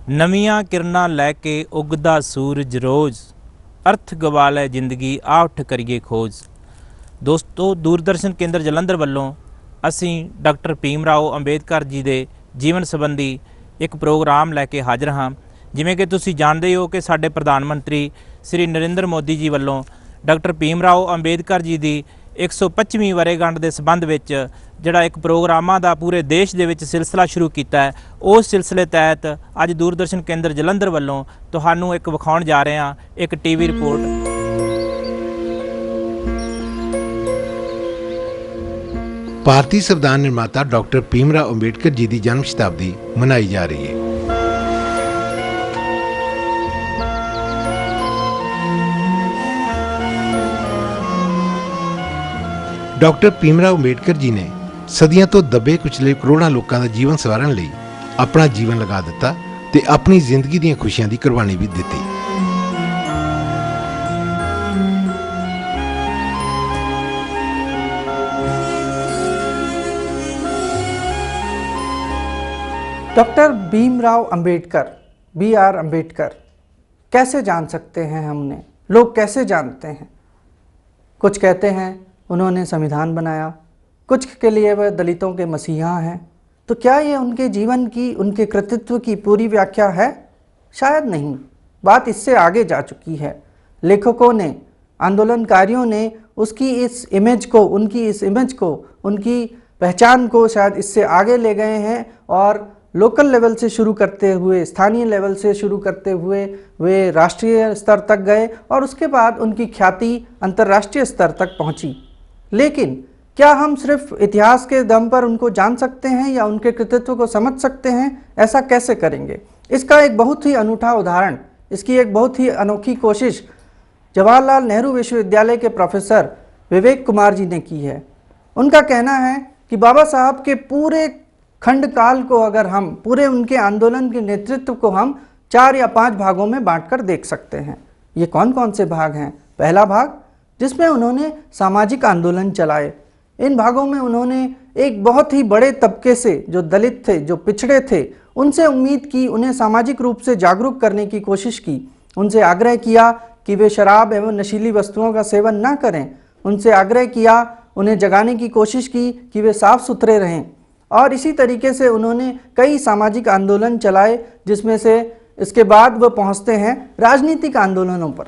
ਨਵੀਆਂ ਕਿਰਨਾਂ ਲੈ ਕੇ ਉੱਗਦਾ ਸੂਰਜ ਰੋਜ਼, ਅਰਥ ਗਵਾ ਲੈ ਜ਼ਿੰਦਗੀ ਆ ਉੱਠ ਕਰੀਏ ਖੋਜ। ਦੋਸਤੋ, ਦੂਰਦਰਸ਼ਨ ਕੇਂਦਰ ਜਲੰਧਰ ਵੱਲੋਂ ਅਸੀਂ ਡਾਕਟਰ ਭੀਮ ਰਾਓ ਅੰਬੇਦਕਰ ਜੀ ਦੇ ਜੀਵਨ ਸੰਬੰਧੀ ਇੱਕ ਪ੍ਰੋਗਰਾਮ ਲੈ ਕੇ ਹਾਜ਼ਰ ਹਾਂ। ਜਿਵੇਂ ਕਿ ਤੁਸੀਂ ਜਾਣਦੇ ਹੋ ਕਿ ਸਾਡੇ ਪ੍ਰਧਾਨ ਮੰਤਰੀ ਸ੍ਰੀ ਨਰਿੰਦਰ ਮੋਦੀ ਜੀ ਵੱਲੋਂ ਡਾਕਟਰ ਭੀਮ ਰਾਓ ਅੰਬੇਦਕਰ ਜੀ ਦੀ 125ਵੀਂ ਵਰ੍ਹੇਗੰਢ ਦੇ ਸੰਬੰਧ ਵਿੱਚ ਜਿਹੜਾ ਇੱਕ ਪ੍ਰੋਗਰਾਮਾਂ ਦਾ ਪੂਰੇ ਦੇਸ਼ ਦੇ ਵਿੱਚ ਸਿਲਸਿਲਾ ਸ਼ੁਰੂ ਕੀਤਾ ਹੈ, ਉਸ ਸਿਲਸਿਲੇ ਤਹਿਤ ਅੱਜ ਦੂਰਦਰਸ਼ਨ ਕੇਂਦਰ ਜਲੰਧਰ ਵੱਲੋਂ ਤੁਹਾਨੂੰ ਇੱਕ ਵਿਖਾਉਣ ਜਾ ਰਹੇ ਹਾਂ ਇੱਕ ਟੀਵੀ ਰਿਪੋਰਟ। भारतीय संविधान निर्माता डॉक्टर भीमराव अंबेडकर जी की जन्म शताब्दी मनाई जा रही है। डॉक्टर भीमराव अंबेडकर जी ने सदियों तो दबे कुचले करोड़ों लोगों का जीवन सवारन लई अपना जीवन लगा दिता ते अपनी जिंदगी दी खुशियां दी कुर्बानी भी दी। Doctor Bhimrao Ambedkar, B.R. अंबेडकर कैसे जान सकते हैं हमने? लोग कैसे जानते हैं? कुछ कहते हैं उन्होंने संविधान बनाया, कुछ के लिए वह दलितों के मसीहा हैं। तो क्या ये उनके जीवन की, उनके कृतित्व की पूरी व्याख्या है? शायद नहीं। बात इससे आगे जा चुकी है। लेखकों ने, आंदोलनकारियों ने उसकी इस इमेज को, उनकी इस इमेज को, उनकी पहचान को शायद इससे आगे ले गए हैं और लोकल लेवल से शुरू करते हुए, स्थानीय लेवल से शुरू करते हुए वे राष्ट्रीय स्तर तक गए और उसके बाद उनकी ख्याति अंतर्राष्ट्रीय स्तर तक पहुंची। लेकिन क्या हम सिर्फ इतिहास के दम पर उनको जान सकते हैं या उनके कृतित्व को समझ सकते हैं? ऐसा कैसे करेंगे? इसका एक बहुत ही अनूठा उदाहरण, इसकी एक बहुत ही अनोखी कोशिश जवाहरलाल नेहरू विश्वविद्यालय के प्रोफेसर विवेक कुमार जी ने की है। उनका कहना है कि बाबा साहब के पूरे खंड काल को अगर हम, पूरे उनके आंदोलन के नेतृत्व को हम 4 या 5 भागों में बांटकर देख सकते हैं। ये कौन कौन से भाग हैं? पहला भाग जिसमें उन्होंने सामाजिक आंदोलन चलाए। इन भागों में उन्होंने एक बहुत ही बड़े तबके से, जो दलित थे, जो पिछड़े थे, उनसे उम्मीद की, उन्हें सामाजिक रूप से जागरूक करने की कोशिश की। उनसे आग्रह किया कि वे शराब एवं नशीली वस्तुओं का सेवन ना करें। उनसे आग्रह किया, उन्हें जगाने की कोशिश की कि वे साफ सुथरे रहें। और इसी तरीके से उन्होंने कई सामाजिक आंदोलन चलाए, जिसमें से इसके बाद वो पहुंचते हैं राजनीतिक आंदोलनों पर।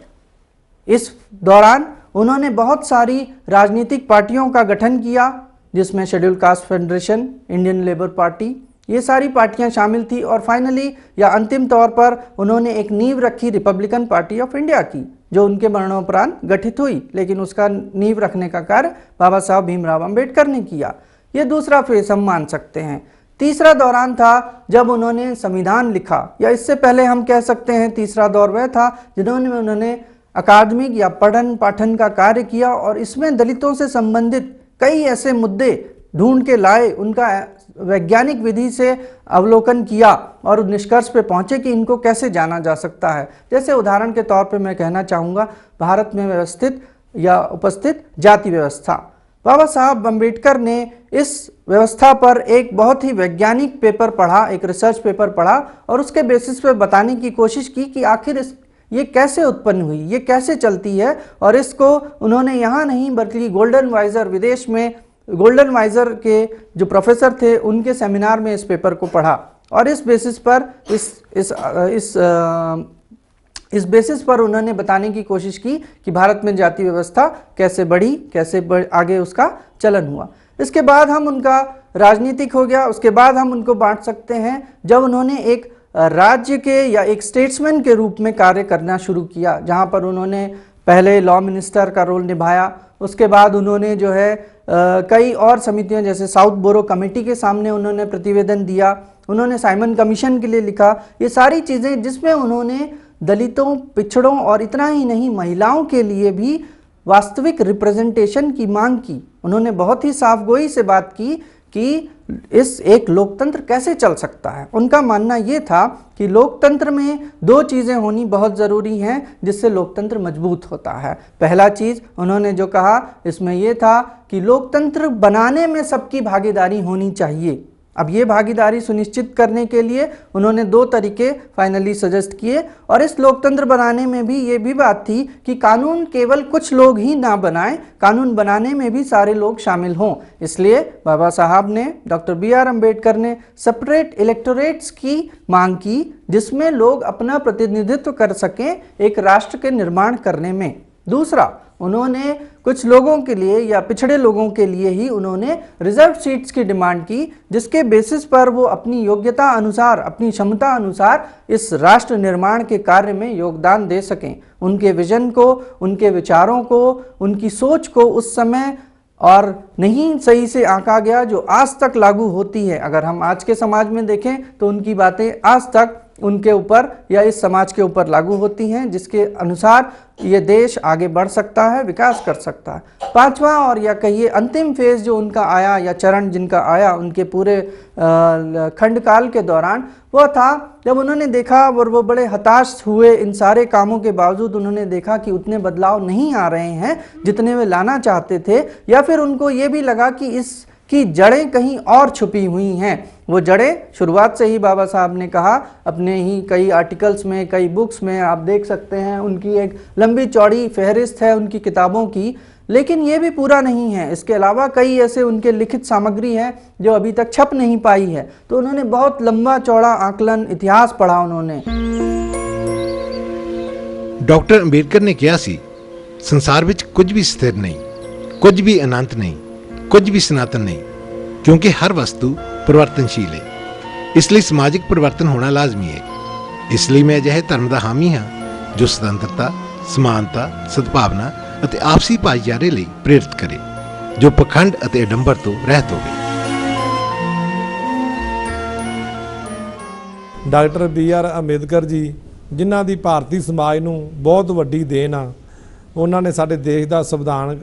इस दौरान उन्होंने बहुत सारी राजनीतिक पार्टियों का गठन किया, जिसमें schedule caste federation, Indian labour party, ये सारी पार्टियां शामिल थी। और फाइनली या अंतिम तौर पर उन्होंने एक नींव रखी रिपब्लिकन पार्टी ऑफ इंडिया की, जो उनके मरणोपरांत गठित हुई, लेकिन उसका नींव रखने का कार्य बाबा साहब भीमराव अंबेडकर ने किया। ये दूसरा फेज हम मान सकते हैं। तीसरा दौरान था जब उन्होंने संविधान लिखा, या इससे पहले हम कह सकते हैं तीसरा दौर वह था जिन्होंने उन्होंने अकादमिक या पठन पाठन का कार्य किया और इसमें दलितों से संबंधित कई ऐसे मुद्दे ढूंढ के लाए, उनका वैज्ञानिक विधि से अवलोकन किया और उस निष्कर्ष पे पहुंचे कि इनको कैसे जाना जा सकता है। जैसे उदाहरण के तौर पे मैं कहना चाहूँगा, भारत में व्यवस्थित या उपस्थित जाति व्यवस्था। बाबा साहब अम्बेडकर ने इस व्यवस्था पर एक बहुत ही वैज्ञानिक पेपर पढ़ा, एक रिसर्च पेपर पढ़ा और उसके बेसिस पे बताने की कोशिश की कि आखिर ये कैसे उत्पन्न हुई, ये कैसे चलती है। और इसको उन्होंने यहाँ नहीं बल्कि गोल्डन वाइजर, विदेश में गोल्डन वाइजर के जो प्रोफेसर थे, उनके सेमिनार में इस पेपर को पढ़ा और इस बेसिस पर इस बेसिस पर उन्होंने बताने की कोशिश की कि भारत में जाति व्यवस्था कैसे बढ़ी, कैसे आगे उसका चलन हुआ। इसके बाद हम उनका राजनीतिक हो गया। उसके बाद हम उनको बांट सकते हैं जब उन्होंने एक राज्य के या एक स्टेट्समैन के रूप में कार्य करना शुरू किया, जहां पर उन्होंने पहले लॉ मिनिस्टर का रोल निभाया। उसके बाद उन्होंने जो है कई और समितियों, जैसे साउथ बोरो कमेटी के सामने उन्होंने प्रतिवेदन दिया, उन्होंने साइमन कमीशन के लिए लिखा। ये सारी चीज़ें जिसमें उन्होंने दलितों, पिछड़ों और इतना ही नहीं, महिलाओं के लिए भी वास्तविक रिप्रेजेंटेशन की मांग की। उन्होंने बहुत ही साफगोई से बात की कि इस एक लोकतंत्र कैसे चल सकता है। उनका मानना ये था कि लोकतंत्र में 2 चीज़ें होनी बहुत ज़रूरी हैं जिससे लोकतंत्र मजबूत होता है। पहला चीज़ उन्होंने जो कहा इसमें ये था कि लोकतंत्र बनाने में सबकी भागीदारी होनी चाहिए। अब ये भागीदारी सुनिश्चित करने के लिए उन्होंने 2 तरीके फाइनली सजेस्ट किए, और इस लोकतंत्र बनाने में भी ये भी बात थी कि कानून केवल कुछ लोग ही ना बनाएं, कानून बनाने में भी सारे लोग शामिल हों। इसलिए बाबा साहब ने, डॉक्टर BR अम्बेडकर ने सेपरेट इलेक्टोरेट्स की मांग की, जिसमें लोग अपना प्रतिनिधित्व कर सकें एक राष्ट्र के निर्माण करने में। दूसरा, उन्होंने कुछ लोगों के लिए या पिछड़े लोगों के लिए ही उन्होंने रिजर्व सीट्स की डिमांड की, जिसके बेसिस पर वो अपनी योग्यता अनुसार, अपनी क्षमता अनुसार इस राष्ट्र निर्माण के कार्य में योगदान दे सकें। उनके विजन को, उनके विचारों को, उनकी सोच को उस समय और नहीं सही से आंका गया, जो आज तक लागू होती है। अगर हम आज के समाज में देखें तो उनकी बातें आज तक उनके ऊपर या इस समाज के ऊपर लागू होती हैं, जिसके अनुसार ये देश आगे बढ़ सकता है, विकास कर सकता है। 5वां और या कहिए अंतिम फेज जो उनका आया या चरण जिनका आया उनके पूरे खंडकाल के दौरान, वह था जब उन्होंने देखा, और वो बड़े हताश हुए इन सारे कामों के बावजूद, उन्होंने देखा कि उतने बदलाव नहीं आ रहे हैं जितने वे लाना चाहते थे, या फिर उनको ये भी लगा कि इसकी जड़ें कहीं और छुपी हुई हैं। वो जड़ें शुरुआत से ही बाबा साहब ने कहा, अपने ही कई आर्टिकल्स में, कई बुक्स में आप देख सकते हैं, उनकी एक लंबी चौड़ी फहरिस्त है उनकी किताबों की। लेकिन ये भी पूरा नहीं है, इसके अलावा कई ऐसे उनके लिखित सामग्री है जो अभी तक छप नहीं पाई है। तो उन्होंने बहुत लंबा चौड़ा आकलन, इतिहास पढ़ा उन्होंने। डॉक्टर अंबेडकर ने कहा सी, संसार विच कुछ भी स्थिर नहीं, कुछ भी अनंत नहीं, कुछ भी सनातन नहीं, क्योंकि हर वस्तु परिवर्तनशील है। इसलिए समाजिक परिवर्तन होना लाजमी है। इसलिए मैं अजिहे धर्म ਦਾ ਹਾਮੀ ਹਾਂ जो स्वतंत्रता, समानता, सद्भावना ਅਤੇ ਆਪਸੀ ਭਾਈਚਾਰੇ ਲਈ ਪ੍ਰੇਰਿਤ ਕਰੇ, ਜੋ ਪਖੰਡ ਅਤੇ ਅਡੰਬਰ ਤੋਂ ਰਹਿਤ ਹੋਵੇ। ਡਾਕਟਰ BR ਅੰਬੇਦਕਰ ਜੀ, ਜਿਨ੍ਹਾਂ ਦੀ ਭਾਰਤੀ ਸਮਾਜ ਨੂੰ ਬਹੁਤ ਵੱਡੀ ਦੇਣ ਆ, ਉਹਨਾਂ ਨੇ ਸਾਡੇ ਦੇਸ਼ ਦਾ ਸੰਵਿਧਾਨ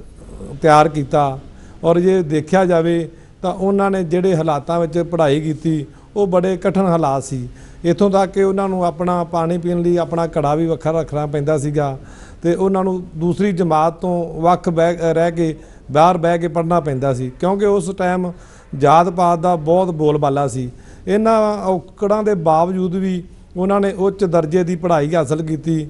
ਤਿਆਰ ਕੀਤਾ। ਔਰ ਜੇ ਦੇਖਿਆ ਜਾਵੇ ਤਾਂ ਉਹਨਾਂ ਨੇ ਜਿਹੜੇ ਹਾਲਾਤਾਂ ਵਿੱਚ ਪੜ੍ਹਾਈ ਕੀਤੀ ਉਹ ਬੜੇ ਕਠਿਨ ਹਾਲਾਤ ਸੀ। ਇੱਥੋਂ ਤੱਕ ਕਿ ਉਹਨਾਂ ਨੂੰ ਆਪਣਾ ਪਾਣੀ ਪੀਣ ਲਈ ਆਪਣਾ ਘੜਾ ਵੀ ਵੱਖਰਾ ਰੱਖਣਾ ਪੈਂਦਾ ਸੀਗਾ, ਅਤੇ ਉਹਨਾਂ ਨੂੰ ਦੂਸਰੀ ਜਮਾਤ ਤੋਂ ਵੱਖ ਰਹਿ ਕੇ ਬਾਹਰ ਬਹਿ ਕੇ ਪੜ੍ਹਨਾ ਪੈਂਦਾ ਸੀ, ਕਿਉਂਕਿ ਉਸ ਟਾਈਮ ਜਾਤ ਪਾਤ ਦਾ ਬਹੁਤ ਬੋਲਬਾਲਾ ਸੀ। ਇਹਨਾਂ ਔਕੜਾਂ ਦੇ ਬਾਵਜੂਦ ਵੀ ਉਹਨਾਂ ਨੇ ਉੱਚ ਦਰਜੇ ਦੀ ਪੜ੍ਹਾਈ ਹਾਸਲ ਕੀਤੀ।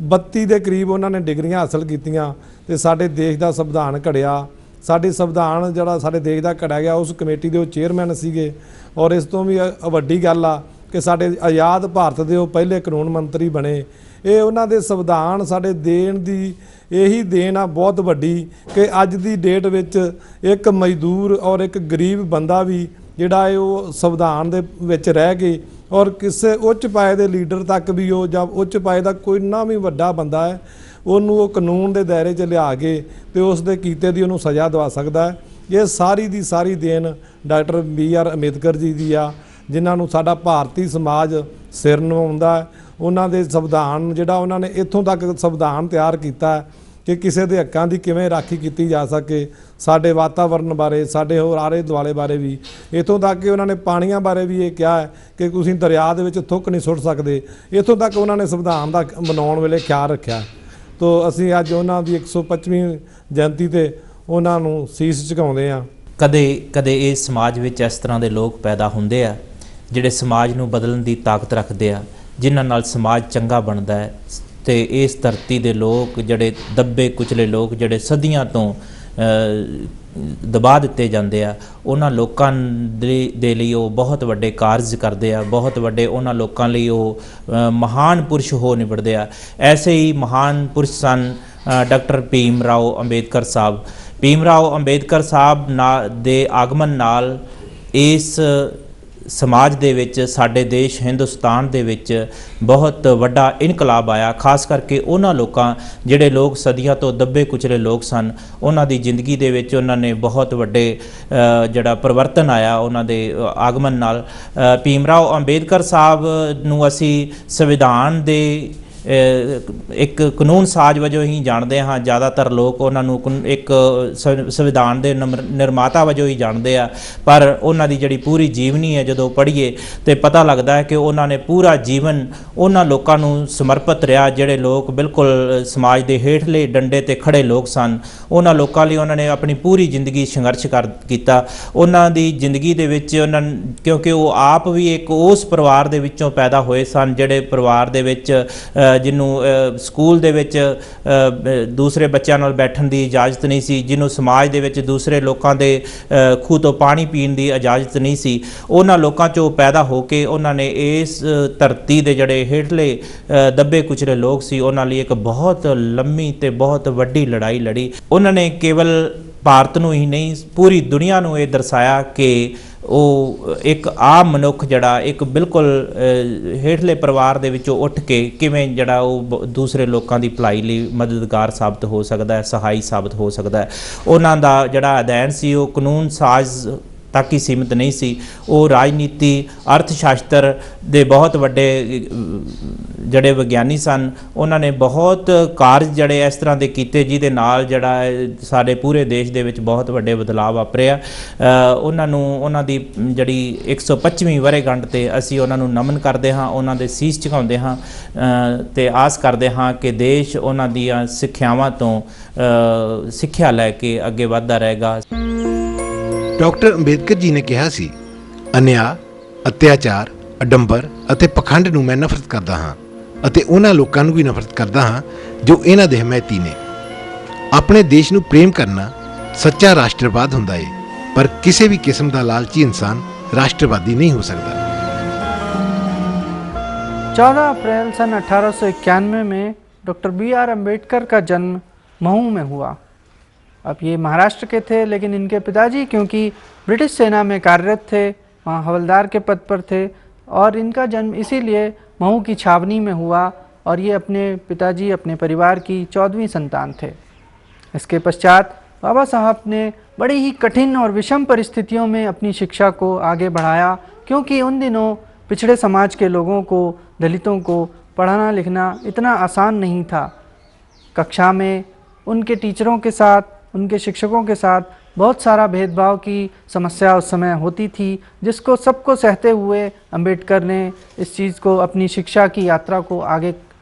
32 ਦੇ ਕਰੀਬ ਉਹਨਾਂ ਨੇ ਡਿਗਰੀਆਂ ਹਾਸਲ ਕੀਤੀਆਂ ਅਤੇ ਸਾਡੇ ਦੇਸ਼ ਦਾ ਸੰਵਿਧਾਨ ਘੜਿਆ। ਸਾਡੇ ਸੰਵਿਧਾਨ ਜਿਹੜਾ ਸਾਡੇ ਦੇਸ਼ ਦਾ ਘੜਿਆ ਗਿਆ, ਉਸ ਕਮੇਟੀ ਦੇ ਉਹ ਚੇਅਰਮੈਨ ਸੀਗੇ। ਔਰ ਇਸ ਤੋਂ ਵੀ ਵੱਡੀ ਗੱਲ ਆ ਕਿ ਸਾਡੇ ਆਜ਼ਾਦ ਭਾਰਤ ਦੇ ਉਹ ਪਹਿਲੇ ਕਾਨੂੰਨ ਮੰਤਰੀ ਬਣੇ। ਇਹ ਉਹਨਾਂ ਦੇ ਸੰਵਿਧਾਨ ਸਾਡੇ ਦੇਣ ਦੀ ਇਹੀ ਦੇਣ ਆ ਬਹੁਤ ਵੱਡੀ, ਕਿ ਅੱਜ ਦੀ ਡੇਟ ਵਿੱਚ ਇੱਕ ਮਜ਼ਦੂਰ ਔਰ ਇੱਕ ਗਰੀਬ ਬੰਦਾ ਵੀ ਜਿਹੜਾ ਹੈ ਉਹ ਸੰਵਿਧਾਨ ਦੇ ਵਿੱਚ ਰਹਿ ਕੇ, ਔਰ ਕਿਸੇ ਉੱਚ ਪਾਏ ਦੇ ਲੀਡਰ ਤੱਕ ਵੀ ਉਹ, ਜਾਂ ਉੱਚ ਪਾਏ ਦਾ ਕੋਈ ਨਾ ਵੀ ਵੱਡਾ ਬੰਦਾ ਹੈ, ਉਹਨੂੰ ਉਹ ਕਾਨੂੰਨ ਦੇ ਦਾਇਰੇ 'ਚ ਲਿਆ ਕੇ ਅਤੇ ਉਸ ਦੇ ਕੀਤੇ ਦੀ ਉਹਨੂੰ ਸਜ਼ਾ ਦਵਾ ਸਕਦਾ ਹੈ। ਇਹ ਸਾਰੀ ਦੀ ਸਾਰੀ ਦੇਣ ਡਾਕਟਰ BR ਅੰਬੇਦਕਰ ਜੀ ਦੀ ਆ, ਜਿਨ੍ਹਾਂ ਨੂੰ ਸਾਡਾ ਭਾਰਤੀ ਸਮਾਜ ਸਿਰ ਨਿਵਾਉਂਦਾ ਹੈ। ਉਹਨਾਂ ਦੇ ਸੰਵਿਧਾਨ ਜਿਹੜਾ ਉਹਨਾਂ ਨੇ ਇੱਥੋਂ ਤੱਕ ਸੰਵਿਧਾਨ ਤਿਆਰ ਕੀਤਾ ਕਿ ਕਿਸੇ ਦੇ ਹੱਕਾਂ ਦੀ ਕਿਵੇਂ ਰਾਖੀ ਕੀਤੀ ਜਾ ਸਕੇ, ਸਾਡੇ ਵਾਤਾਵਰਨ ਬਾਰੇ, ਸਾਡੇ ਹੋਰ ਆਲੇ ਦੁਆਲੇ ਬਾਰੇ ਵੀ। ਇੱਥੋਂ ਤੱਕ ਕਿ ਉਹਨਾਂ ਨੇ ਪਾਣੀਆਂ ਬਾਰੇ ਵੀ ਇਹ ਕਿਹਾ ਹੈ ਕਿ ਤੁਸੀਂ ਦਰਿਆ ਦੇ ਵਿੱਚ ਥੁੱਕ ਨਹੀਂ ਸੁੱਟ ਸਕਦੇ। ਇੱਥੋਂ ਤੱਕ ਉਹਨਾਂ ਨੇ ਸੰਵਿਧਾਨ ਦਾ ਬਣਾਉਣ ਵੇਲੇ ਖਿਆਲ ਰੱਖਿਆ। ਤੋ ਅਸੀਂ ਅੱਜ ਉਹਨਾਂ ਦੀ 125ਵੀਂ ਜਯੰਤੀ 'ਤੇ ਉਹਨਾਂ ਨੂੰ ਸੀਸ ਝੁਕਾਉਂਦੇ ਹਾਂ। ਕਦੇ ਇਸ ਸਮਾਜ ਵਿੱਚ ਇਸ ਤਰ੍ਹਾਂ ਦੇ ਲੋਕ ਪੈਦਾ ਹੁੰਦੇ ਆ ਜਿਹੜੇ ਸਮਾਜ ਨੂੰ ਬਦਲਣ ਦੀ ਤਾਕਤ ਰੱਖਦੇ ਆ, ਜਿਨ੍ਹਾਂ ਨਾਲ ਸਮਾਜ ਚੰਗਾ ਬਣਦਾ ਹੈ। ਅਤੇ ਇਸ ਧਰਤੀ ਦੇ ਲੋਕ ਜਿਹੜੇ ਦੱਬੇ ਕੁਚਲੇ ਲੋਕ, ਜਿਹੜੇ ਸਦੀਆਂ ਤੋਂ ਦਬਾ ਦਿੱਤੇ ਜਾਂਦੇ ਆ, ਉਹਨਾਂ ਲੋਕਾਂ ਦੇ ਲਈ ਉਹ ਬਹੁਤ ਵੱਡੇ ਕਾਰਜ ਕਰਦੇ ਆ, ਬਹੁਤ ਵੱਡੇ ਉਹਨਾਂ ਲੋਕਾਂ ਲਈ ਉਹ ਮਹਾਨ ਪੁਰਸ਼ ਹੋ ਨਿਬੜਦੇ ਆ। ਐਸੇ ਹੀ ਮਹਾਨ ਪੁਰਸ਼ ਸਨ ਡਾਕਟਰ ਭੀਮ ਰਾਓ ਅੰਬੇਦਕਰ ਸਾਹਿਬ। ਭੀਮ ਰਾਓ ਅੰਬੇਦਕਰ ਸਾਹਿਬ ਦੇ ਆਗਮਨ ਨਾਲ ਇਸ ਸਮਾਜ ਦੇ ਵਿੱਚ, ਸਾਡੇ ਦੇਸ਼ ਹਿੰਦੁਸਤਾਨ ਦੇ ਵਿੱਚ ਬਹੁਤ ਵੱਡਾ ਇਨਕਲਾਬ ਆਇਆ। ਖਾਸ ਕਰਕੇ ਉਹਨਾਂ ਲੋਕਾਂ, ਜਿਹੜੇ ਲੋਕ ਸਦੀਆਂ ਤੋਂ ਦੱਬੇ ਕੁਚਲੇ ਲੋਕ ਸਨ, ਉਹਨਾਂ ਦੀ ਜ਼ਿੰਦਗੀ ਦੇ ਵਿੱਚ ਉਹਨਾਂ ਨੇ ਬਹੁਤ ਵੱਡੇ ਜਿਹੜਾ ਪਰਿਵਰਤਨ ਆਇਆ ਉਹਨਾਂ ਦੇ ਆਗਮਨ ਨਾਲ। ਭੀਮ ਰਾਓ ਅੰਬੇਦਕਰ ਸਾਹਿਬ ਨੂੰ ਅਸੀਂ ਸੰਵਿਧਾਨ ਦੇ ਇੱਕ ਕਾਨੂੰਨ ਸਾਜ਼ ਵਜੋਂ ਹੀ ਜਾਣਦੇ ਹਾਂ। ਜ਼ਿਆਦਾਤਰ ਲੋਕ ਉਹਨਾਂ ਨੂੰ ਇੱਕ ਸੰਵਿਧਾਨ ਦੇ ਨਿਰਮਾਤਾ ਵਜੋਂ ਹੀ ਜਾਣਦੇ ਆ, ਪਰ ਉਹਨਾਂ ਦੀ ਜਿਹੜੀ ਪੂਰੀ ਜੀਵਨੀ ਹੈ ਜਦੋਂ ਪੜ੍ਹੀਏ ਤੇ ਪਤਾ ਲੱਗਦਾ ਹੈ ਕਿ ਉਹਨਾਂ ਨੇ ਪੂਰਾ ਜੀਵਨ ਉਹਨਾਂ ਲੋਕਾਂ ਨੂੰ ਸਮਰਪਿਤ ਰਿਹਾ ਜਿਹੜੇ ਲੋਕ ਬਿਲਕੁਲ ਸਮਾਜ ਦੇ ਹੇਠਲੇ ਡੰਡੇ ਤੇ ਖੜੇ ਲੋਕ ਸਨ। ਉਹਨਾਂ ਲੋਕਾਂ ਲਈ ਉਹਨਾਂ ਨੇ ਆਪਣੀ ਪੂਰੀ ਜ਼ਿੰਦਗੀ ਸੰਘਰਸ਼ ਕੀਤਾ। ਉਹਨਾਂ ਦੀ ਜ਼ਿੰਦਗੀ ਦੇ ਵਿੱਚ ਕਿਉਂਕਿ ਉਹ ਆਪ ਵੀ ਇੱਕ ਉਸ ਪਰਿਵਾਰ ਦੇ ਵਿੱਚੋਂ ਪੈਦਾ ਹੋਏ ਸਨ ਜਿਹੜੇ ਪਰਿਵਾਰ ਦੇ ਵਿੱਚ ਜਿਹਨੂੰ ਸਕੂਲ ਦੇ ਵਿੱਚ ਦੂਸਰੇ ਬੱਚਿਆਂ ਨਾਲ ਬੈਠਣ ਦੀ ਇਜਾਜ਼ਤ ਨਹੀਂ ਸੀ, ਜਿਹਨੂੰ ਸਮਾਜ ਦੇ ਵਿੱਚ ਦੂਸਰੇ ਲੋਕਾਂ ਦੇ ਖੂਹ ਤੋਂ ਪਾਣੀ ਪੀਣ ਦੀ ਇਜਾਜ਼ਤ ਨਹੀਂ ਸੀ। ਉਹਨਾਂ ਲੋਕਾਂ 'ਚੋਂ ਪੈਦਾ ਹੋ ਕੇ ਉਹਨਾਂ ਨੇ ਇਸ ਧਰਤੀ ਦੇ ਜਿਹੜੇ ਹੇਠਲੇ ਦੱਬੇ ਕੁਚਲੇ ਲੋਕ ਸੀ ਉਹਨਾਂ ਲਈ ਇੱਕ ਬਹੁਤ ਲੰਮੀ ਤੇ ਬਹੁਤ ਵੱਡੀ ਲੜਾਈ ਲੜੀ। ਉਹਨਾਂ ਨੇ ਕੇਵਲ ਭਾਰਤ ਨੂੰ ਹੀ ਨਹੀਂ ਪੂਰੀ ਦੁਨੀਆ ਨੂੰ ਇਹ ਦਰਸਾਇਆ ਕਿ ਉਹ ਇੱਕ ਆਮ ਮਨੁੱਖ ਜਿਹੜਾ ਇੱਕ ਬਿਲਕੁਲ ਹੇਠਲੇ ਪਰਿਵਾਰ ਦੇ ਵਿੱਚੋਂ ਉੱਠ ਕੇ ਕਿਵੇਂ ਜਿਹੜਾ ਉਹ ਦੂਸਰੇ ਲੋਕਾਂ ਦੀ ਭਲਾਈ ਲਈ ਮਦਦਗਾਰ ਸਾਬਤ ਹੋ ਸਕਦਾ ਹੈ, ਸਹਾਈ ਸਾਬਤ ਹੋ ਸਕਦਾ ਹੈ। ਉਹਨਾਂ ਦਾ ਜਿਹੜਾ ਅਧਿਐਨ ਸੀ ਉਹ ਕਾਨੂੰਨ ਸਾਜ਼ ਤੱਕ ਹੀ ਸੀਮਿਤ ਨਹੀਂ ਸੀ, ਉਹ ਰਾਜਨੀਤੀ ਅਰਥ ਸ਼ਾਸਤਰ ਦੇ ਬਹੁਤ ਵੱਡੇ ਜਿਹੜੇ ਵਿਗਿਆਨੀ ਸਨ। ਉਹਨਾਂ ਨੇ ਬਹੁਤ ਕਾਰਜ ਜਿਹੜੇ ਇਸ ਤਰ੍ਹਾਂ ਦੇ ਕੀਤੇ ਜਿਹਦੇ ਨਾਲ ਜਿਹੜਾ ਸਾਡੇ ਪੂਰੇ ਦੇਸ਼ ਦੇ ਵਿੱਚ ਬਹੁਤ ਵੱਡੇ ਬਦਲਾਅ ਵਾਪਰਿਆ। ਉਹਨਾਂ ਨੂੰ ਉਹਨਾਂ ਦੀ ਜਿਹੜੀ 125ਵੀਂ ਵਰ੍ਹੇਗੰਢ 'ਤੇ ਅਸੀਂ ਉਹਨਾਂ ਨੂੰ ਨਮਨ ਕਰਦੇ ਹਾਂ, ਉਹਨਾਂ ਦੇ ਸੀਸ ਝੁਕਾਉਂਦੇ ਹਾਂ ਤੇ ਆਸ ਕਰਦੇ ਹਾਂ ਕਿ ਦੇਸ਼ ਉਹਨਾਂ ਦੀਆਂ ਸਿੱਖਿਆਵਾਂ ਤੋਂ ਸਿੱਖਿਆ ਲੈ ਕੇ ਅੱਗੇ ਵੱਧਦਾ ਰਹੇਗਾ। ਡਾਕਟਰ ਅੰਬੇਦਕਰ ਜੀ ਨੇ ਕਿਹਾ ਸੀ, ਅਨਿਆਂ, ਅਤਿਆਚਾਰ, ਅਡੰਬਰ ਅਤੇ ਪਖੰਡ ਨੂੰ ਮੈਂ ਨਫ਼ਰਤ ਕਰਦਾ ਹਾਂ ਅਤੇ ਉਹਨਾਂ ਲੋਕਾਂ ਨੂੰ ਵੀ ਨਫ਼ਰਤ ਕਰਦਾ ਹਾਂ ਜੋ ਇਹਨਾਂ ਦੇ ਹਮਾਇਤੀ ਨੇ। ਆਪਣੇ ਦੇਸ਼ ਨੂੰ ਪ੍ਰੇਮ ਕਰਨਾ ਸੱਚਾ ਰਾਸ਼ਟਰਵਾਦ ਹੁੰਦਾ ਹੈ, ਪਰ ਕਿਸੇ ਵੀ ਕਿਸਮ ਦਾ ਲਾਲਚੀ ਇਨਸਾਨ ਰਾਸ਼ਟਰਵਾਦੀ नहीं हो सकता। 14 अप्रैल सन 1891 में डॉक्टर B.R. अम्बेडकर का जन्म महू में हुआ। अब ये महाराष्ट्र के थे, लेकिन इनके पिताजी क्योंकि ब्रिटिश सेना में कार्यरत थे, वहाँ हवलदार के पद पर थे, और इनका जन्म इसीलिए महू की छावनी में हुआ और ये अपने पिताजी अपने परिवार की 14वीं संतान थे। इसके पश्चात बाबा साहब ने बड़ी ही कठिन और विषम परिस्थितियों में अपनी शिक्षा को आगे बढ़ाया, क्योंकि उन दिनों पिछड़े समाज के लोगों को, दलितों को पढ़ाना लिखना इतना आसान नहीं था। कक्षा में उनके टीचरों के साथ, उनके शिक्षकों के साथ बहुत सारा भेदभाव की समस्या उस समय होती थी, जिसको सबको सहते हुए अंबेडकर ने इस चीज़ को, अपनी शिक्षा की यात्रा को आगे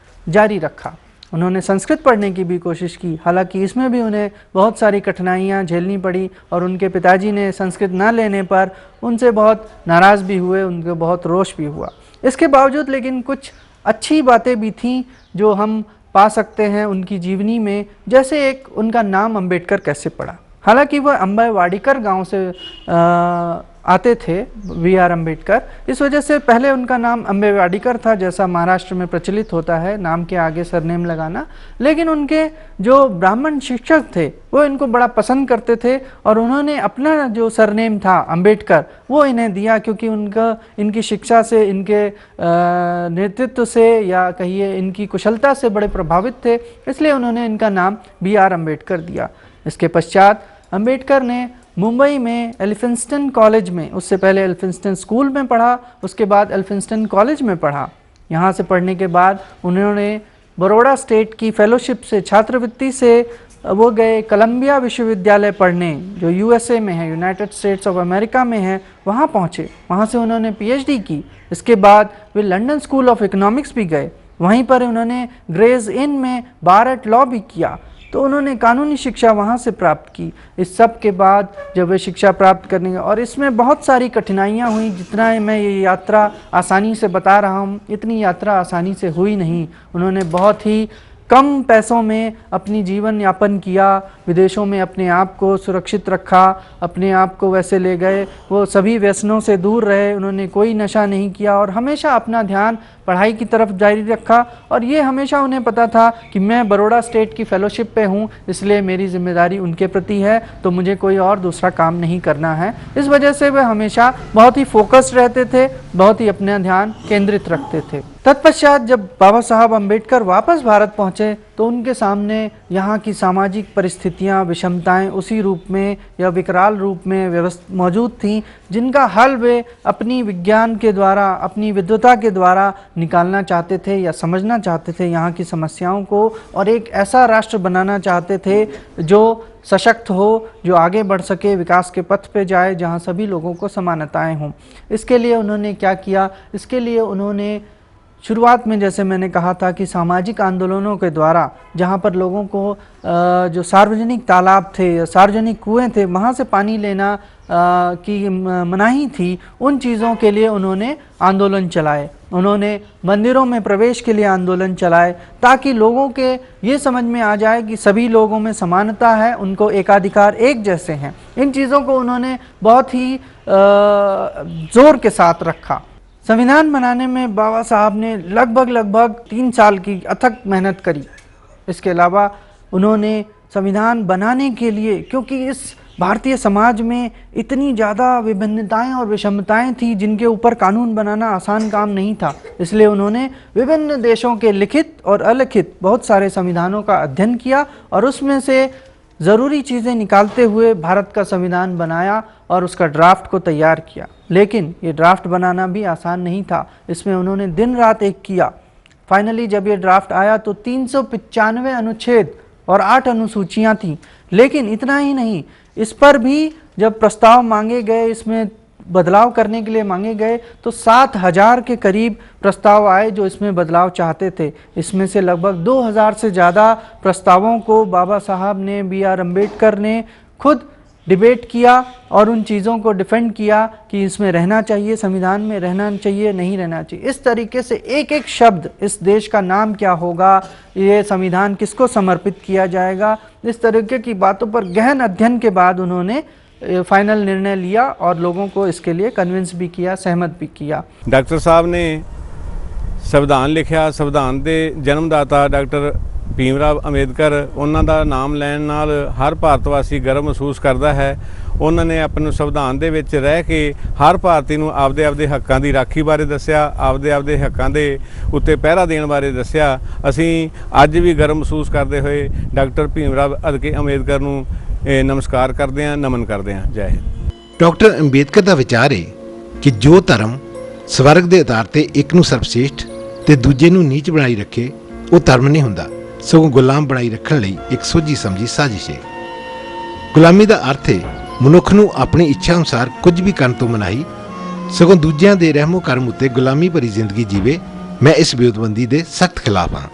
जारी रखा। उन्होंने संस्कृत पढ़ने की भी कोशिश की, हालांकि इसमें भी उन्हें बहुत सारी कठिनाइयाँ झेलनी पड़ी और उनके पिताजी ने संस्कृत न लेने पर उनसे बहुत नाराज़ भी हुए, उनको बहुत रोष भी हुआ। इसके बावजूद लेकिन कुछ अच्छी बातें भी थीं जो हम पा सकते हैं उनकी जीवनी में, जैसे एक उनका नाम अंबेडकर कैसे पड़ा। हालांकि वह अंबेवाड़ीकर गांव से आते थे B.R. अम्बेडकर, इस वजह से पहले उनका नाम अंबेवाड़ीकर था, जैसा महाराष्ट्र में प्रचलित होता है नाम के आगे सरनेम लगाना। लेकिन उनके जो ब्राह्मण शिक्षक थे वो इनको बड़ा पसंद करते थे और उन्होंने अपना जो सरनेम था अम्बेडकर वो इन्हें दिया, क्योंकि उनका इनकी शिक्षा से, इनके नेतृत्व से, या कहिए इनकी कुशलता से बड़े प्रभावित थे, इसलिए उन्होंने इनका नाम B.R. अम्बेडकर दिया। इसके पश्चात अम्बेडकर ने मुंबई में एल्फिंस्टन कॉलेज में, उससे पहले एल्फिंस्टन स्कूल में पढ़ा, उसके बाद एल्फिंस्टन कॉलेज में पढ़ा। यहाँ से पढ़ने के बाद उन्होंने बड़ौदा स्टेट की फेलोशिप से, छात्रवृत्ति से वो गए कोलंबिया विश्वविद्यालय पढ़ने, जो USA में है, यूनाइटेड स्टेट्स ऑफ अमेरिका में है, वहाँ पहुँचे। वहाँ से उन्होंने PhD की। इसके बाद वे लंदन स्कूल ऑफ इकोनॉमिक्स भी गए, वहीं पर उन्होंने ग्रेज इन में बार एट लॉ भी किया, तो उन्होंने कानूनी शिक्षा वहाँ से प्राप्त की। इस सब के बाद जब वे शिक्षा प्राप्त करने गए, और इसमें बहुत सारी कठिनाइयाँ हुई, जितना मैं ये यात्रा आसानी से बता रहा हूँ, इतनी यात्रा आसानी से हुई नहीं। उन्होंने बहुत ही कम पैसों में अपनी जीवन यापन किया, विदेशों में अपने आप को सुरक्षित रखा, अपने आप को वैसे ले गए, वो सभी व्यसनों से दूर रहे, उन्होंने कोई नशा नहीं किया और हमेशा अपना ध्यान पढ़ाई की तरफ जारी रखा। और ये हमेशा उन्हें पता था कि मैं बड़ौदा स्टेट की फेलोशिप पे हूँ, इसलिए मेरी जिम्मेदारी उनके प्रति है, तो मुझे कोई और दूसरा काम नहीं करना है। इस वजह से वे हमेशा बहुत ही फोकस्ड रहते थे, बहुत ही अपना ध्यान केंद्रित रखते थे। तत्पश्चात जब बाबा साहब अम्बेडकर वापस भारत पहुँचे तो उनके सामने यहाँ की सामाजिक परिस्थितियाँ, विषमताएं उसी रूप में या विकराल रूप में मौजूद थीं, जिनका हल वे अपनी विज्ञान के द्वारा, अपनी विद्वता के द्वारा निकालना चाहते थे या समझना चाहते थे यहाँ की समस्याओं को, और एक ऐसा राष्ट्र बनाना चाहते थे जो सशक्त हो, जो आगे बढ़ सके, विकास के पथ पे जाए, जहाँ सभी लोगों को समानताएं हों। इसके लिए उन्होंने क्या किया? इसके लिए उन्होंने शुरुआत में, जैसे मैंने कहा था, कि सामाजिक आंदोलनों के द्वारा जहाँ पर लोगों को जो सार्वजनिक तालाब थे, सार्वजनिक कुएं थे, वहाँ से पानी लेना की मनाही थी, उन चीज़ों के लिए उन्होंने आंदोलन चलाए। उन्होंने मंदिरों में प्रवेश के लिए आंदोलन चलाए, ताकि लोगों के ये समझ में आ जाए कि सभी लोगों में समानता है, उनको एकाधिकार एक जैसे हैं। इन चीज़ों को उन्होंने बहुत ही जोर के साथ रखा। संविधान बनाने में बाबा साहब ने लगभग 3 साल की अथक मेहनत करी। इसके अलावा उन्होंने संविधान बनाने के लिए, क्योंकि इस भारतीय समाज में इतनी ज़्यादा विभिन्नताएं और विषमताएं थी जिनके ऊपर कानून बनाना आसान काम नहीं था, इसलिए उन्होंने विभिन्न देशों के लिखित और अलिखित बहुत सारे संविधानों का अध्ययन किया और उसमें से ज़रूरी चीज़ें निकालते हुए भारत का संविधान बनाया और उसका ड्राफ्ट को तैयार किया। लेकिन ये ड्राफ्ट बनाना भी आसान नहीं था, इसमें उन्होंने दिन रात एक किया। फाइनली जब ये ड्राफ्ट आया तो 395 अनुच्छेद और 8 अनुसूचियाँ थीं। लेकिन इतना ही नहीं, इस पर भी जब प्रस्ताव मांगे गए, इसमें बदलाव करने के लिए मांगे गए, तो 7000 के करीब प्रस्ताव आए जो इसमें बदलाव चाहते थे। इसमें से लगभग 2000 से ज़्यादा प्रस्तावों को बाबा साहब ने, BR अम्बेडकर ने खुद डिबेट किया और उन चीज़ों को डिफेंड किया कि इसमें रहना चाहिए, संविधान में रहना चाहिए, नहीं रहना चाहिए। इस तरीके से एक एक शब्द, इस देश का नाम क्या होगा, ये संविधान किसको समर्पित किया जाएगा, इस तरीके की बातों पर गहन अध्ययन के बाद उन्होंने फाइनल निर्णय लिया और लोगों को इसके लिए कन्विंस भी किया, सहमत भी किया। डॉक्टर साहब ने संविधान लिखिया। संविधान के जन्मदाता डॉक्टर भीमराव अंबेडकर, उन्हों का नाम लैन नाल हर भारतवासी गर्व महसूस करता है। उन्होंने अपने संविधान दे विच रह के हर भारती नूं आपदे आपदे हक्कां दी राखी बारे दस्सिया, आपदे आपदे हक्कां दे उत्ते पहरा देण बारे दस्सिया। असीं अज भी गर्व महसूस करते हुए डॉक्टर भीमराव अंबेडकर नूं नमस्कार करते हैं, नमन करते हैं। जय हिंद। डॉक्टर अंबेडकर का विचार है कि जो धर्म स्वर्ग के आधार पर एक नूं सर्वश्रेष्ठ ते दूजे नूं नीच बनाई रखे, वो धर्म नहीं हुंदा, सगों गुलाम बनाई रखण लई एक सोझी समझी साजिश है। गुलामी का अर्थ है मनुख नूं अपनी इच्छा अनुसार कुछ भी करन तो मनाही, सगों दूजियां दे रहमो करम उत्ते गुलामी भरी जिंदगी जीवे। मैं इस विरोधबंदी के सख्त खिलाफ हाँ।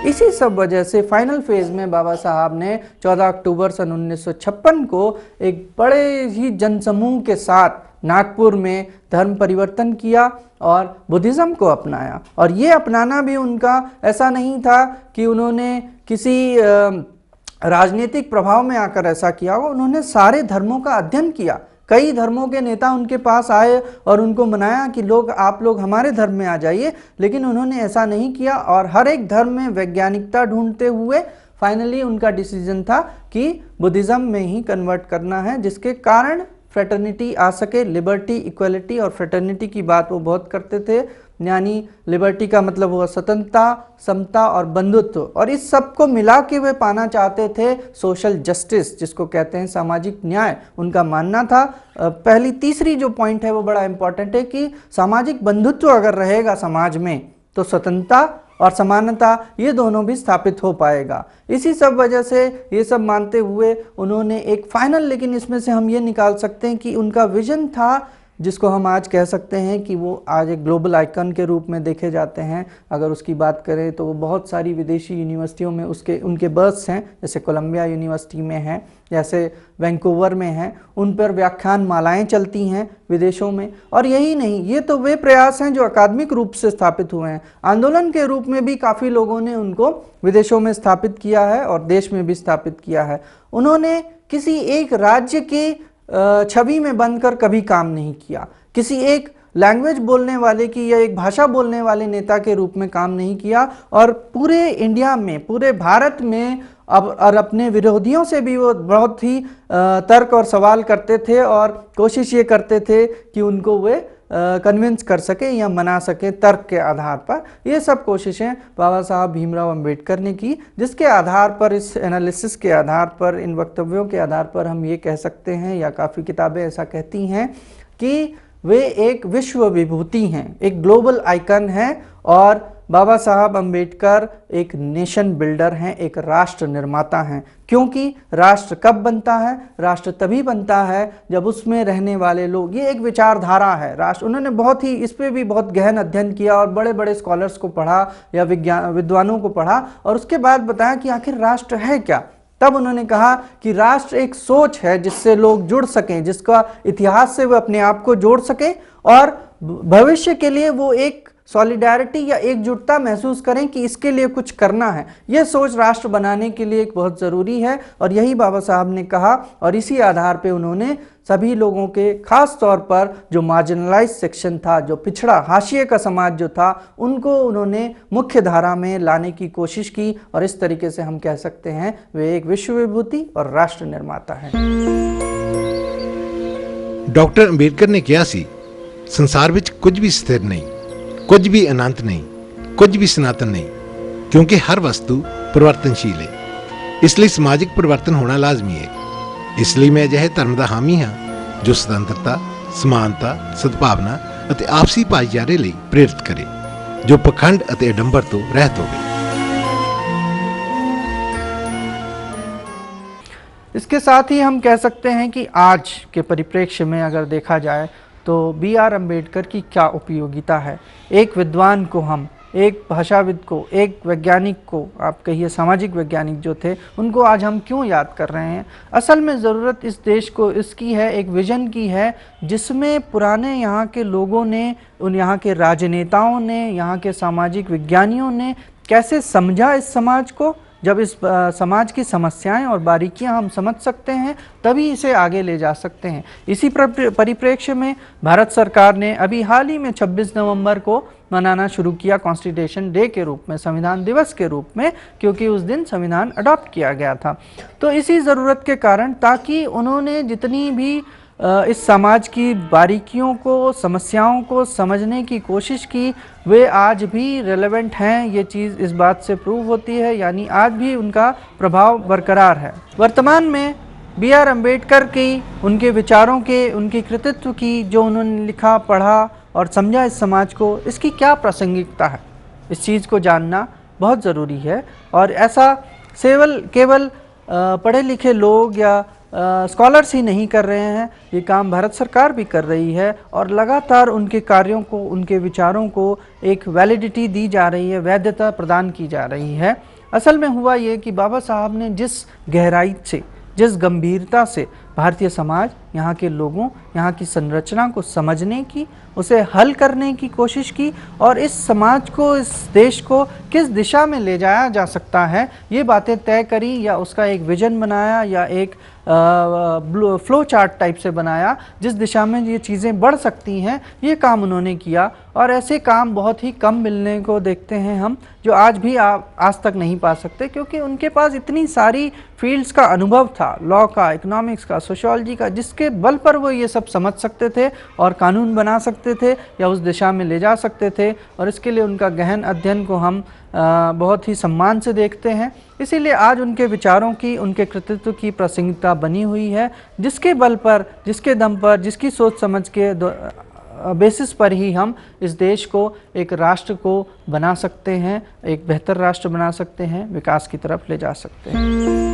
इसी सब वजह से फाइनल फेज में बाबा साहब ने 14 अक्टूबर सन 1956 को एक बड़े ही जनसमूह के साथ नागपुर में धर्म परिवर्तन किया और बुद्धिज़्म को अपनाया। और ये अपनाना भी उनका ऐसा नहीं था कि उन्होंने किसी राजनीतिक प्रभाव में आकर ऐसा किया हो, उन्होंने सारे धर्मों का अध्ययन किया। कई धर्मों के नेता उनके पास आए और उनको मनाया कि आप लोग हमारे धर्म में आ जाइए, लेकिन उन्होंने ऐसा नहीं किया और हर एक धर्म में वैज्ञानिकता ढूंढते हुए फाइनली उनका डिसीजन था कि बुद्धिज़्म में ही कन्वर्ट करना है, जिसके कारण फ्रेटर्निटी आ सके। लिबर्टी, इक्वलिटी और फ्रेटर्निटी की बात वो बहुत करते थे, यानी लिबर्टी का मतलब हुआ स्वतंत्रता, समता और बंधुत्व, और इस सब को मिला के वे पाना चाहते थे सोशल जस्टिस, जिसको कहते हैं सामाजिक न्याय। उनका मानना था पहली तीसरी जो पॉइंट है वो बड़ा इंपॉर्टेंट है कि सामाजिक बंधुत्व अगर रहेगा समाज में तो स्वतंत्रता और समानता ये दोनों भी स्थापित हो पाएगा। इसी सब वजह से ये सब मानते हुए उन्होंने एक फाइनल, लेकिन इसमें से हम ये निकाल सकते हैं कि उनका विजन था जिसको हम आज कह सकते हैं कि वो आज एक ग्लोबल आइकन के रूप में देखे जाते हैं। अगर उसकी बात करें तो वो बहुत सारी विदेशी यूनिवर्सिटियों में उनके बर्थ्स हैं, जैसे कोलंबिया यूनिवर्सिटी में हैं, जैसे वैंकूवर में हैं, उन पर व्याख्यान मालाएं चलती हैं विदेशों में। और यही नहीं, ये तो वे प्रयास हैं जो अकादमिक रूप से स्थापित हुए हैं, आंदोलन के रूप में भी काफ़ी लोगों ने उनको विदेशों में स्थापित किया है और देश में भी स्थापित किया है। उन्होंने किसी एक राज्य की छवि में बनकर कभी काम नहीं किया, किसी एक लैंग्वेज बोलने वाले की या एक भाषा बोलने वाले नेता के रूप में काम नहीं किया, और पूरे इंडिया में, पूरे भारत में और अपने विरोधियों से भी वो बहुत ही तर्क और सवाल करते थे और कोशिश ये करते थे कि उनको वे कन्विंस कर सके या मना सके तर्क के आधार पर। ये सब कोशिशें बाबा साहब भीमराव अंबेडकर ने की, जिसके आधार पर, इस एनालिसिस के आधार पर, इन वक्तव्यों के आधार पर हम ये कह सकते हैं, या काफ़ी किताबें ऐसा कहती हैं कि वे एक विश्व विभूति हैं, एक ग्लोबल आइकन हैं, और बाबा साहब अंबेडकर एक नेशन बिल्डर हैं, एक राष्ट्र निर्माता हैं। क्योंकि राष्ट्र कब बनता है? राष्ट्र तभी बनता है जब उसमें रहने वाले लोग, ये एक विचारधारा है राष्ट्र। उन्होंने बहुत ही इस पे भी बहुत गहन अध्ययन किया और बड़े बड़े स्कॉलर्स को पढ़ा या विद्वानों को पढ़ा, और उसके बाद बताया कि आखिर राष्ट्र है क्या। तब उन्होंने कहा कि राष्ट्र एक सोच है जिससे लोग जुड़ सकें, जिसका इतिहास से वो अपने आप को जोड़ सकें और भविष्य के लिए वो एक सॉलिडारिटी या एकजुटता महसूस करें कि इसके लिए कुछ करना है। यह सोच राष्ट्र बनाने के लिए एक बहुत ज़रूरी है, और यही बाबा साहब ने कहा, और इसी आधार पे उन्होंने सभी लोगों के, खास तौर पर जो मार्जिनलाइज सेक्शन था, जो पिछड़ा हाशिए का समाज जो था, उनको उन्होंने मुख्य धारा में लाने की कोशिश की, और इस तरीके से हम कह सकते हैं वे एक विश्व विभूति और राष्ट्र निर्माता हैं। डॉक्टर अंबेडकर ने किया सी, संसार विच कुछ भी स्थिर नहीं, कुछ भी अनंत नहीं, कुछ भी सनातन नहीं, क्योंकि हर वस्तु परिवर्तनशील है। इसलिए समाजिक परिवर्तन होना लाजमी है। इसलिए मैं अजिहे धर्म ਦਾ ਹਾਮੀ ਹਾਂ ਜੋ ਸੁਤੰਤਰਤਾ, ਸਮਾਨਤਾ, ਸਦਭਾਵਨਾ ਅਤੇ ਆਪਸੀ ਭਾਈਚਾਰੇ ਲਈ ਪ੍ਰੇਰਿਤ ਕਰੇ, ਜੋ ਪਖੰਡ ਅਤੇ ਅਡੰਬਰ ਤੋਂ ਰਹਿਤ ਹੋਵੇ। इसके साथ ही हम कह सकते हैं कि आज के परिप्रेक्ष्य में अगर देखा जाए तो B.R. अम्बेडकर की क्या उपयोगिता है। एक विद्वान को, हम एक भाषाविद को, एक वैज्ञानिक को, आप कहिए सामाजिक वैज्ञानिक जो थे, उनको आज हम क्यों याद कर रहे हैं? असल में ज़रूरत इस देश को इसकी है, एक विज़न की है, जिसमें पुराने यहाँ के लोगों ने, उन यहाँ के राजनेताओं ने, यहाँ के सामाजिक विज्ञानियों ने कैसे समझा इस समाज को। जब इस समाज की समस्याएं और बारीकियां हम समझ सकते हैं, तभी इसे आगे ले जा सकते हैं। इसी परिप्रेक्ष्य में भारत सरकार ने अभी हाल ही में 26 नवंबर को मनाना शुरू किया कॉन्स्टिट्यूशन डे के रूप में, संविधान दिवस के रूप में, क्योंकि उस दिन संविधान अडॉप्ट किया गया था। तो इसी ज़रूरत के कारण, ताकि उन्होंने जितनी भी इस समाज की बारीकियों को, समस्याओं को समझने की कोशिश की, वे आज भी रेलेवेंट हैं। ये चीज़ इस बात से प्रूव होती है, यानी आज भी उनका प्रभाव बरकरार है। वर्तमान में B.R. अम्बेडकर की, उनके विचारों के, उनकी कृतित्व की, जो उन्होंने लिखा, पढ़ा और समझा इस समाज को, इसकी क्या प्रासंगिकता है, इस चीज़ को जानना बहुत ज़रूरी है। और ऐसा केवल पढ़े लिखे लोग या स्कॉलर्स ही नहीं कर रहे हैं, ये काम भारत सरकार भी कर रही है, और लगातार उनके कार्यों को, उनके विचारों को एक वैलिडिटी दी जा रही है, वैधता प्रदान की जा रही है। असल में हुआ ये कि बाबा साहब ने जिस गहराई से, जिस गंभीरता से भारतीय समाज, यहाँ के लोगों, यहाँ की संरचना को समझने की, उसे हल करने की कोशिश की, और इस समाज को, इस देश को किस दिशा में ले जाया जा सकता है, ये बातें तय करी, या उसका एक विजन बनाया, या एक फ्लो चार्ट टाइप से बनाया, जिस दिशा में ये चीज़ें बढ़ सकती हैं, ये काम उन्होंने किया। और ऐसे काम बहुत ही कम मिलने को देखते हैं हम, जो आज भी आज तक नहीं पा सकते, क्योंकि उनके पास इतनी सारी फील्ड्स का अनुभव था, लॉ का, इकोनॉमिक्स का, सोशियोलॉजी का, जिसके बल पर वो ये सब समझ सकते थे और कानून बना सकते थे या उस दिशा में ले जा सकते थे। और इसके लिए उनका गहन अध्ययन को हम बहुत ही सम्मान से देखते हैं। इसीलिए आज उनके विचारों की, उनके कृतित्व की प्रासंगिकता बनी हुई है, जिसके बल पर, जिसके दम पर, जिसकी सोच समझ के बेसिस पर ही हम इस देश को, एक राष्ट्र को बना सकते हैं, एक बेहतर राष्ट्र बना सकते हैं, विकास की तरफ ले जा सकते हैं।